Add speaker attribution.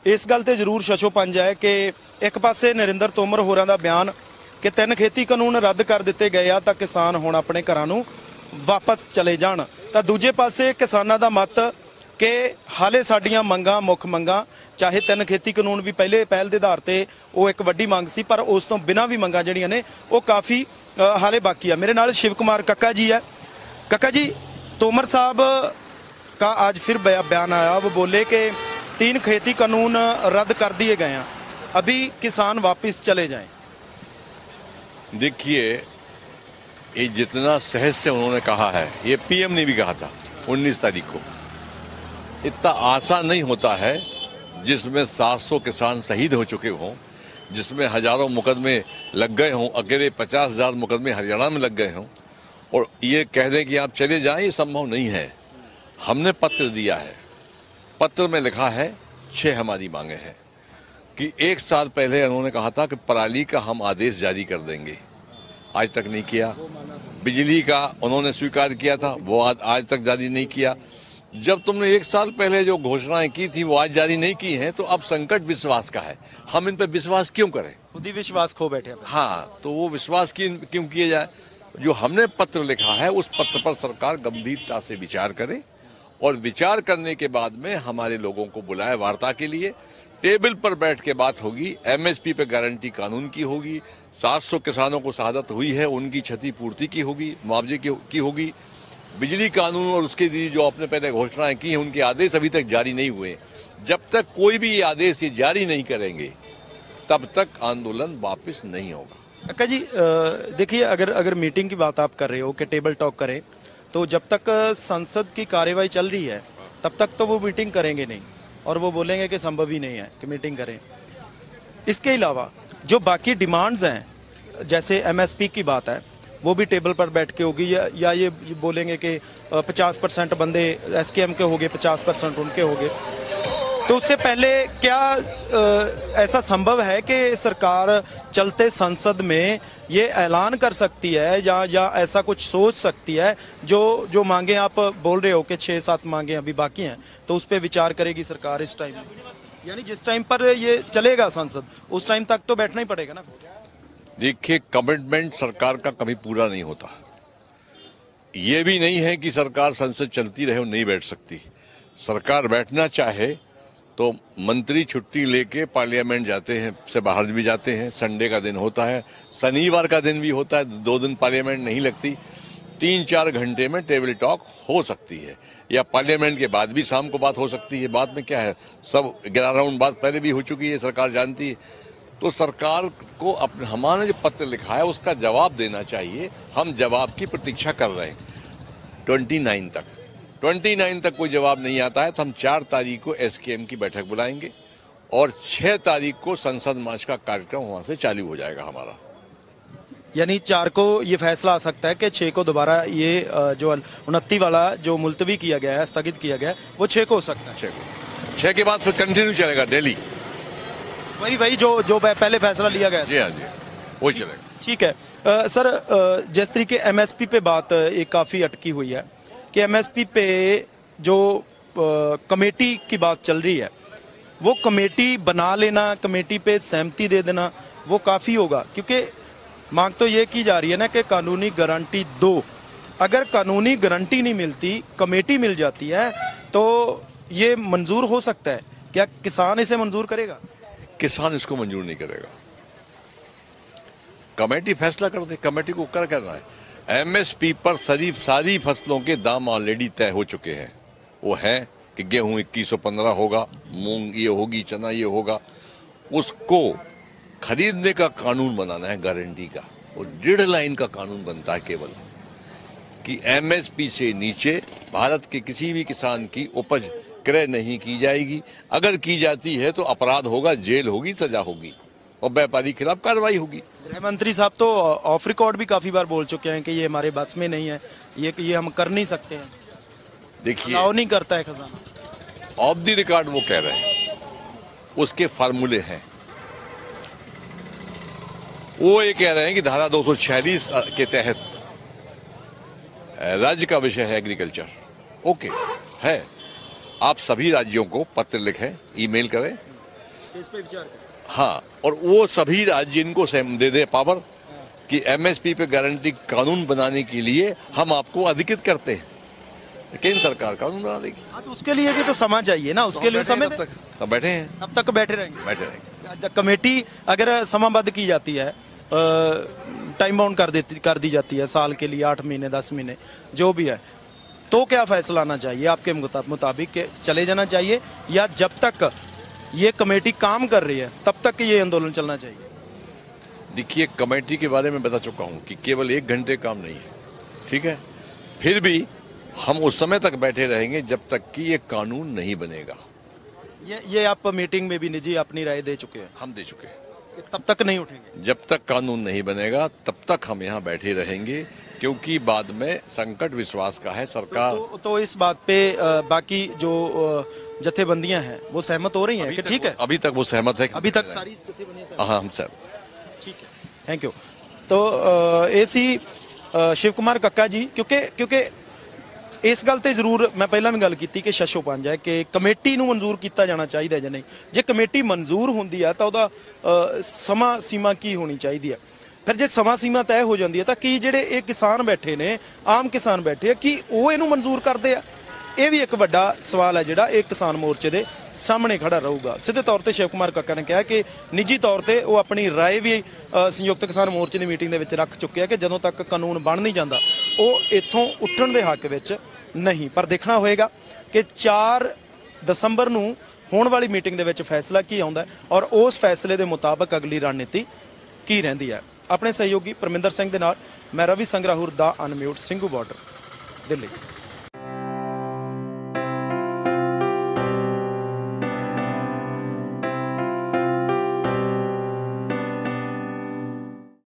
Speaker 1: इस गल ते जरूर शशोपंज है कि एक पासे नरिंदर तोमर होरां दा बयान कि 3 खेती कानून रद्द कर दिते गए आ तां किसान हुण अपने घरां नूं वापस चले जाण, तां दूजे पासे किसानां दा मत कि हाले साडीआं मंगां मुख मंगां, चाहे 3 खेती कानून भी पहले पहल के आधार पर वो एक वड्डी मंग सी, पर उस तो बिना भी मंगां जिहड़ियां ने वो काफ़ी हाले बाकी है। मेरे नाल शिव कुमार कक्का जी है। कक्का जी, तोमर साहब का आज फिर बयान आया, वो बोले कि 3 खेती कानून रद्द कर दिए गए हैं, अभी किसान वापस चले जाएं।
Speaker 2: देखिए, ये जितना सहज से उन्होंने कहा है, ये पीएम ने भी कहा था 19 तारीख को। इतना आसान नहीं होता है जिसमें 700 किसान शहीद हो चुके हों, जिसमें हजारों मुकदमे लग गए हों, अकेले 50,000 मुकदमे हरियाणा में लग गए हों, और ये कह दें कि आप चले जाएं, ये संभव नहीं है। हमने पत्र दिया है, पत्र में लिखा है 6 हमारी मांगे हैं कि 1 साल पहले उन्होंने कहा था कि पराली का हम आदेश जारी कर देंगे, आज तक नहीं किया। बिजली का उन्होंने स्वीकार किया था, वो आज तक जारी नहीं किया। जब तुमने 1 साल पहले जो घोषणाएं की थी वो आज जारी नहीं की हैं, तो अब संकट विश्वास का है। हम इन पर विश्वास क्यों करें?
Speaker 1: खुद ही विश्वास खो बैठे।
Speaker 2: हाँ, तो वो विश्वास क्यों किए जाए? जो हमने पत्र लिखा है उस पत्र पर सरकार गंभीरता से विचार करे, और विचार करने के बाद में हमारे लोगों को बुलाए वार्ता के लिए। टेबल पर बैठ के बात होगी, एमएसपी पे गारंटी कानून की होगी, 700 किसानों को शहादत हुई है उनकी क्षतिपूर्ति की होगी, मुआवजे की होगी। बिजली कानून और उसके लिए जो आपने पहले घोषणाएं की हैं उनके आदेश अभी तक जारी नहीं हुए। जब तक कोई भी ये आदेश ये जारी नहीं करेंगे तब तक आंदोलन वापस नहीं होगा।
Speaker 1: कक्का जी, देखिए, अगर मीटिंग की बात आप कर रहे हो कि टेबल टॉक करें, तो जब तक संसद की कार्यवाही चल रही है तब तक तो वो मीटिंग करेंगे नहीं, और वो बोलेंगे कि संभव ही नहीं है कि मीटिंग करें। इसके अलावा जो बाकी डिमांड्स हैं, जैसे एमएसपी की बात है, वो भी टेबल पर बैठ के होगी, या ये बोलेंगे कि 50% बंदे एसकेएम के हो गए, 50% उनके हो गए। तो उससे पहले क्या ऐसा संभव है कि सरकार चलते संसद में ये ऐलान कर सकती है, या ऐसा कुछ सोच सकती है, जो मांगे आप बोल रहे हो कि 6-7 मांगे अभी बाकी हैं, तो उस पर विचार करेगी सरकार इस टाइम? यानी जिस टाइम पर ये चलेगा संसद, उस टाइम तक तो बैठना ही पड़ेगा ना।
Speaker 2: देखिए, कमिटमेंट सरकार का कभी पूरा नहीं होता। ये भी नहीं है कि सरकार संसद चलती रहे और नहीं बैठ सकती। सरकार बैठना चाहे तो मंत्री छुट्टी लेके पार्लियामेंट जाते हैं, से बाहर भी जाते हैं। संडे का दिन होता है, शनिवार का दिन भी होता है, 2 दिन पार्लियामेंट नहीं लगती। 3-4 घंटे में टेबल टॉक हो सकती है, या पार्लियामेंट के बाद भी शाम को बात हो सकती है। बाद में क्या है, सब 11 राउंड बात पहले भी हो चुकी है, सरकार जानती है। तो सरकार को अपने हमारे जो पत्र लिखा है उसका जवाब देना चाहिए। हम जवाब की प्रतीक्षा कर रहे हैं 29 तक कोई जवाब नहीं आता है तो हम 4 तारीख को एसकेएम की बैठक बुलाएंगे, और 6 तारीख को संसद मार्च का कार्यक्रम वहां से चालू हो जाएगा हमारा।
Speaker 1: यानी 4 को ये फैसला आ सकता है कि 6 को दोबारा ये जो 29 वाला जो मुलतवी किया गया है, स्थगित किया गया है, वो 6 को हो सकता है।
Speaker 2: 6 के बाद फिर कंटिन्यू चलेगा डेली,
Speaker 1: वही जो पहले फैसला लिया गया।
Speaker 2: जी हाँ जी, वही चलेगा।
Speaker 1: ठीक है। सर, जिस तरीके एमएसपी पे बात एक काफ़ी अटकी हुई है कि एमएसपी पे जो कमेटी की बात चल रही है, वो कमेटी बना लेना, कमेटी पे सहमति दे देना, वो काफ़ी होगा, क्योंकि मांग तो ये की जा रही है ना कि कानूनी गारंटी दो। अगर कानूनी गारंटी नहीं मिलती, कमेटी मिल जाती है, तो ये मंजूर हो सकता है। क्या किसान इसे मंजूर करेगा?
Speaker 2: किसान इसको मंजूर नहीं करेगा। कमेटी फैसला कर दे, कमेटी को क्या करना है। एमएसपी पर सारी फसलों के दाम ऑलरेडी तय हो चुके हैं। वो है कि गेहूं 2115 होगा, मूंग ये होगी, चना ये होगा। उसको खरीदने का कानून बनाना है, गारंटी का। वो 1.5 लाइन का कानून बनता है केवल कि एमएसपी से नीचे भारत के किसी भी किसान की उपज क्रय नहीं की जाएगी। अगर की जाती है तो अपराध होगा, जेल होगी, सजा होगी, और व्यापारी खिलाफ कार्रवाई होगी।
Speaker 1: गृह मंत्री साहब तो ऑफ रिकॉर्ड भी काफी बार बोल चुके हैं कि ये हमारे बस में नहीं है, ये हम कर नहीं सकते हैं।
Speaker 2: देखिए,
Speaker 1: नहीं करता है खजाना।
Speaker 2: ऑफ द रिकॉर्ड वो कह रहे हैं, उसके फार्मूले हैं। वो ये कह रहे हैं कि धारा 246 के तहत राज्य का विषय है एग्रीकल्चर। ओके है, आप सभी राज्यों को पत्र लिखें, ईमेल करें,
Speaker 1: इस पे विचार करें।
Speaker 2: हाँ, और वो सभी राज्य इनको दे दे पावर कि एमएसपी पे गारंटी कानून बनाने के लिए हम आपको अधिकृत करते हैं, केंद्र सरकार कानून बना देगी।
Speaker 1: हाँ, तो उसके लिए भी तो समय चाहिए ना, उसके लिए समय
Speaker 2: तब बैठे हैं,
Speaker 1: तब तक बैठे रहेंगे।
Speaker 2: बैठे रहेंगे।
Speaker 1: कमेटी अगर समाबद्ध की जाती है, टाइम बाउंड कर दी जाती है, साल के लिए 8 महीने 10 महीने जो भी है, तो क्या फैसला आना चाहिए आपके मुताबिक के चले जाना चाहिए, या जब तक ये कमेटी काम कर रही है तब तक ये आंदोलन चलना चाहिए?
Speaker 2: देखिए, कमेटी के बारे में बता चुका हूँ कि केवल 1 घंटे काम नहीं है, ठीक है। फिर भी हम उस समय तक बैठे रहेंगे जब तक कि ये कानून नहीं बनेगा।
Speaker 1: ये आप मीटिंग में भी निजी अपनी राय दे चुके हैं?
Speaker 2: हम दे चुके हैं
Speaker 1: कि तब तक नहीं उठेंगे।
Speaker 2: जब तक कानून नहीं बनेगा तब तक हम यहाँ बैठे रहेंगे, क्योंकि बाद में संकट विश्वास का है। सरकार
Speaker 1: तो इस बात पे बाकी जो जथेबंदियां हैं वो सहमत हो रही हैं कि ठीक है?
Speaker 2: अभी तक वो सहमत है।
Speaker 1: अभी तक सारी जथेबंदियां सहमत?
Speaker 2: हाँ, हम सहमत।
Speaker 1: ठीक है, थैंक यू। तो एसी शिव कुमार कक्का जी, क्योंकि इस गल ते जरूर मैं पहला भी गल की कि शशो पंज है कि कमेटी नूं मंजूर किया जाना चाहिए ਜਾਂ नहीं। जे कमेटी मंजूर होंदी है तो ਉਹਦਾ ਸਮਾਂ सीमा की होनी चाहिए है। फिर जे समा सीमा तय हो जाती है तो की ਜਿਹੜੇ ਇਹ किसान बैठे ने, आम किसान बैठे है, कि ਉਹ ਇਹਨੂੰ मंजूर करते हैं? ਇਹ भी एक ਵੱਡਾ सवाल है ਜਿਹੜਾ ਇਹ किसान मोर्चे ਦੇ सामने खड़ा रहूगा। सीधे तौर पर शिव कुमार कक्का ने कहा कि निजी तौर पर वो अपनी राय भी संयुक्त किसान मोर्चे की मीटिंग के रख चुके हैं कि ਜਦੋਂ तक कानून बन नहीं जाता वो इत्थों उठण के हक में नहीं। पर देखना होएगा कि 4 दसंबर ਨੂੰ होने वाली मीटिंग ਦੇ ਵਿੱਚ फैसला की आउंदा है और उस फैसले के मुताबिक अगली रणनीति की रहिंदी है। अपने सहयोगी परमिंदर सिंह दे नाल मैं रवि संगराहुर दा अनम्यूट ਸਿੰਘੂ बार्डर दिल्ली।